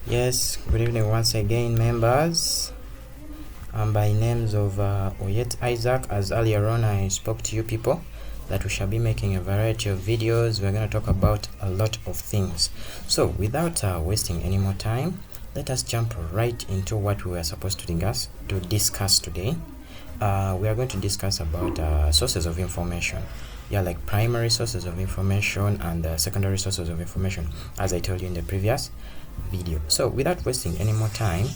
Yes, good evening once again, members. By names of Oyet Isaac. As earlier on I spoke to you people that we shall be making a variety of videos. We're going to talk about a lot of things. So without wasting any more time, let us jump right into what we were supposed to discuss today. We are going to discuss about sources of information. Yeah, like primary sources of information and secondary sources of information, as I told you in the previous video. So without wasting any more time,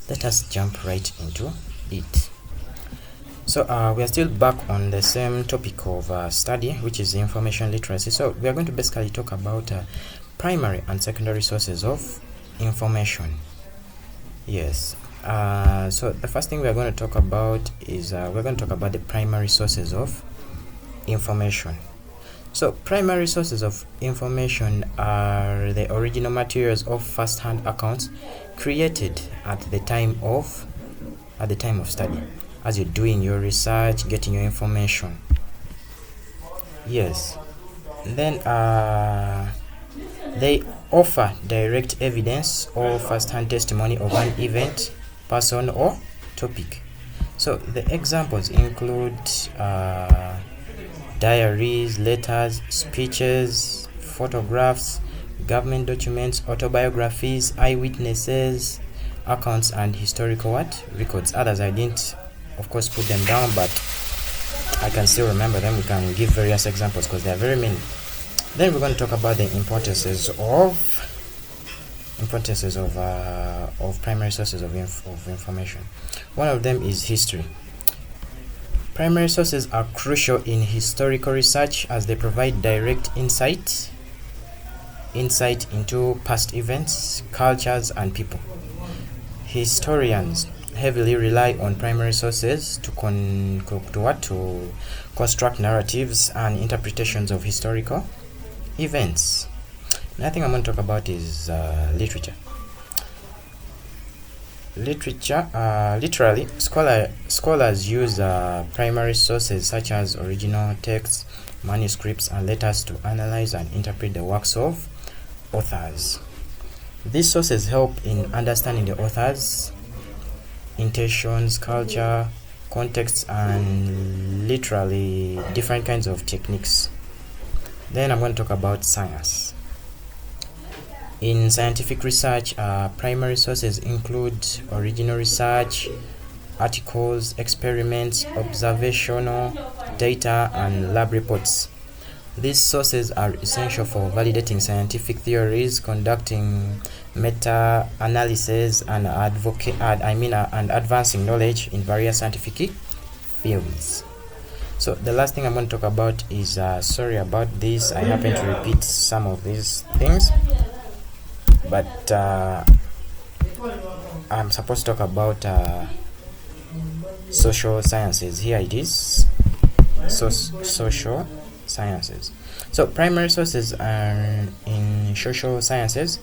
let us jump right into it. So we are still back on the same topic of study, which is information literacy. So we are going to basically talk about primary and secondary sources of information. Yes. So the first thing we are going to talk about is we're going to talk about the primary sources of information. So primary sources of information are the original materials of first-hand accounts created at the time of study, as you're doing your research, getting your information. Yes. Then they offer direct evidence or first-hand testimony of an event, person, or topic. So the examples include diaries, letters, speeches, photographs, government documents, autobiographies, eyewitnesses, accounts, and historical records. Others I didn't, of course, put them down, but I can still remember them. We can give various examples because there are very many. Then we're going to talk about the importances of primary sources of information. One of them is history. Primary sources are crucial in historical research as they provide direct insight into past events, cultures, and people. Historians heavily rely on primary sources to construct narratives and interpretations of historical events. Another thing I'm going to talk about is literature. Literally, scholars use primary sources such as original texts, manuscripts, and letters to analyze and interpret the works of authors. These sources help in understanding the author's intentions, culture, contexts, and literally different kinds of techniques. Then I'm going to talk about science. In scientific research, primary sources include original research, articles, experiments, observational data, and lab reports. These sources are essential for validating scientific theories, conducting meta-analysis, and advancing knowledge in various scientific fields. So the last thing I'm going to talk about is sorry about this, I happen to repeat some of these things, but I'm supposed to talk about social sciences. Here it is. Social sciences. So primary sources are in social sciences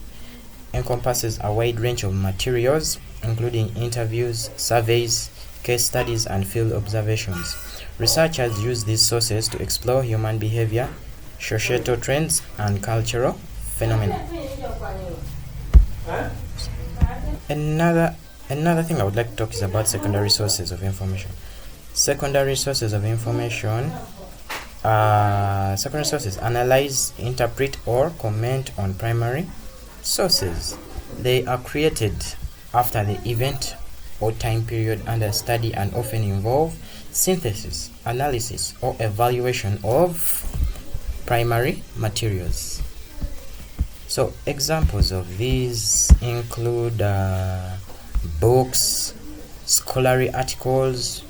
encompasses a wide range of materials, including interviews, surveys, case studies, and field observations. Researchers use these sources to explore human behavior, societal trends, and cultural phenomena. Another thing I would like to talk is about secondary sources of information. Secondary sources of information. Secondary sources analyze, interpret, or comment on primary sources. They are created after the event or time period under study and often involve synthesis, analysis, or evaluation of primary materials. So examples of these include books, scholarly articles,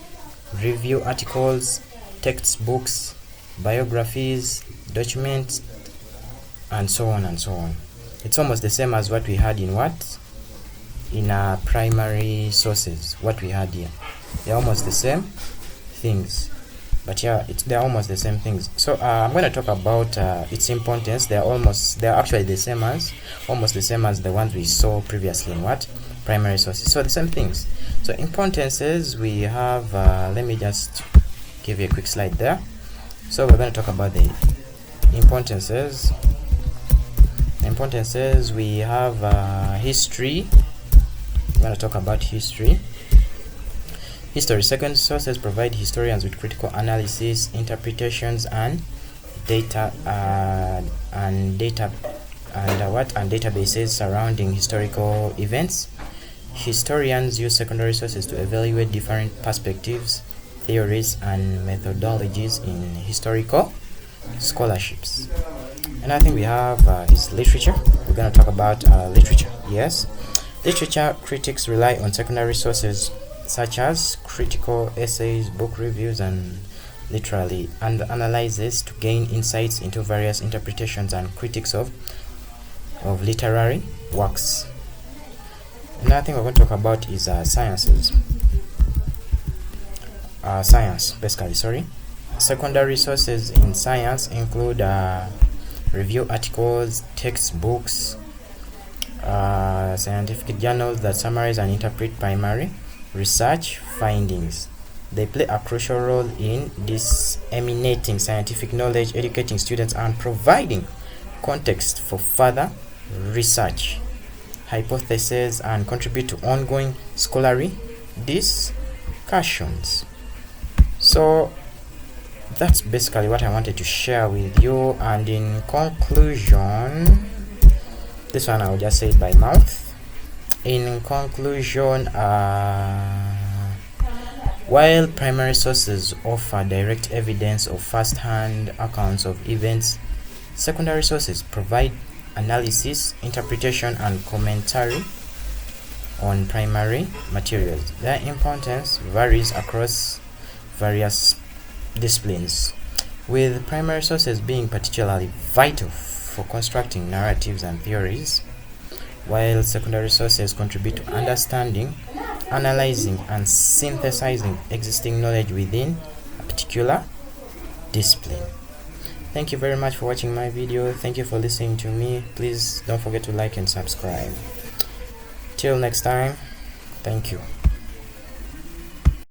review articles, textbooks, biographies, documents, and so on and so on. It's almost the same as what we had in our primary sources. What we had here, they're almost the same things, but yeah, they're almost the same things. So I'm going to talk about its importance. They're actually almost the same as the ones we saw previously in primary sources. So the same things. So importances, we have let me just give you a quick slide there. So we're going to talk about the importances Importances, we have history. We're going to talk about history. History. Second, sources provide historians with critical analysis, interpretations, and databases surrounding historical events. Historians use secondary sources to evaluate different perspectives, theories, and methodologies in historical scholarships. And I think we have is literature. We're going to talk about literature. Yes, literature critics rely on secondary sources such as critical essays, book reviews, and literally and analyses to gain insights into various interpretations and critiques of literary works. Another thing we're going to talk about is sciences. Science, basically, sorry. Secondary sources in science include review articles, textbooks, scientific journals that summarize and interpret primary research findings. They play a crucial role in disseminating scientific knowledge, educating students, and providing context for further research, hypotheses, and contribute to ongoing scholarly discussions. So that's basically what I wanted to share with you. And in conclusion, this one I'll just say it by mouth. In conclusion, while primary sources offer direct evidence of first-hand accounts of events, secondary sources provide analysis, interpretation, and commentary on primary materials. Their importance varies across various disciplines, with primary sources being particularly vital for constructing narratives and theories, while secondary sources contribute to understanding, analyzing, and synthesizing existing knowledge within a particular discipline. Thank you very much for watching my video. Thank you for listening to me. Please don't forget to like and subscribe. Till next time, thank you.